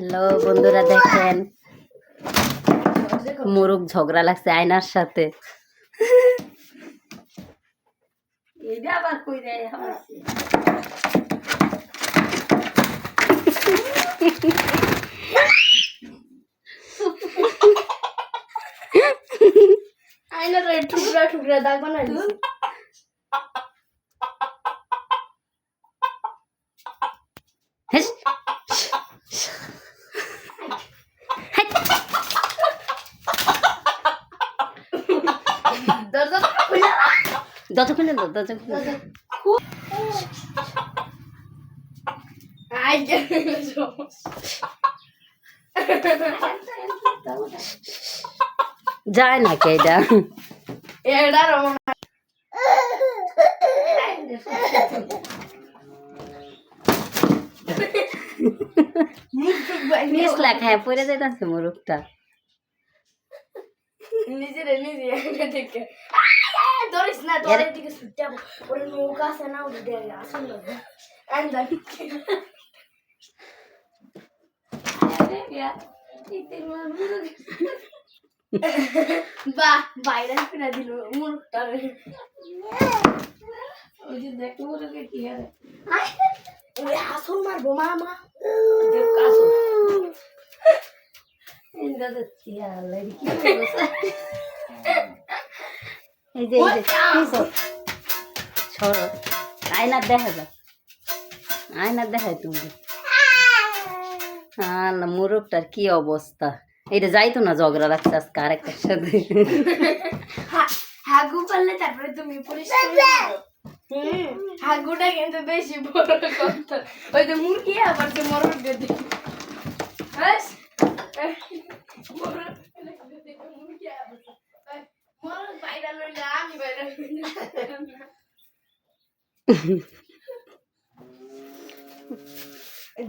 Hello বন্ধুরা, দেখেন মোরগ ঝগড়া লাগছে আয়নার সাথে। আয়না তো টুকরা টুকরা দাগ বানাই দিছি। দরজা খুলে দরজা খুলে দাও, দরজা খুলে দাও। আই যায় না কে এটা? এটা রমন মিস লেখায় পড়ে যাইতাছে মোরগটা। নিজে দেখে ধরিস না, তোর দিকে ছুটে ওর নৌকা আছে না, ওটা দিয়ে আসুন না আন্দা বাহ বাইরে ফিরে দিল মুরগটা। ওই যে দেখো মুরগে কি আরে ওই আসুন মারবো মামা এই যে ছড়ো আয়নার দেখা যায়, আয়নার দেখায় তুমি। আল্লাহ, মোরগটার কি অবস্থা! এটা যাইতো না, ঝগড়া লাগছে আজকে আরেকটার সাথে। হাগু করলে তারপরে তুমি পরিষ্কার করো। হাগুটা কিন্তু বেশি বড় কথা। ওই তো মুরগি আবার যে মরণ দিয়ে দিই মরণ বাইরে লইলে আমি বাইরে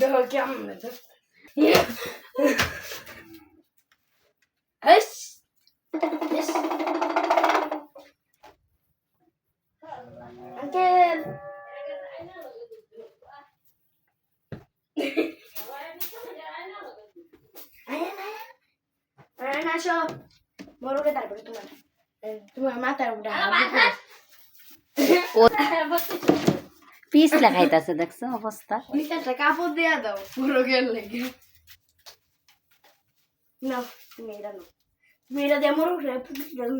দেখো কেমন Uncle. Ayan, asyo. Moro ka tayo tuman. Mata udah. Piece লাগাইতেছে, দেখছো অবস্থা? নিচে কাপড় দিয়া দাও পুরো গেল লাগে না মেয়েরা না মেয়েরা দিয়ে মরো রে পুরো গেল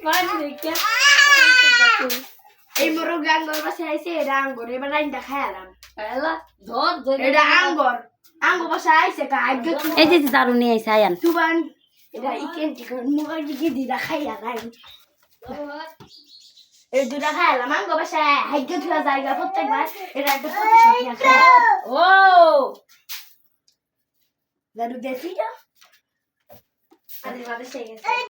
মানে দেখে এই মরো গাঙ্গর বাসে আইছে এটা আঙ্গর এবার রাইন্দা খায়ালাম এলা ধর ধর এটা আঙ্গর আঙ্গর বাসে আইছে কা আগে এই যে দারু নিয়ে আইছে আয়ান তুবান এটা ইকেন্টি কোন মুগার দিকে দিদা খাইয়া রাই এই দুটা খাইলাম আঙ্গর বাসে হাইগে থুয়া জায়গা প্রত্যেকবার এটা একটা প্রতিশোধ খায় ও দাদু দেখি যা আরে বাদে সেই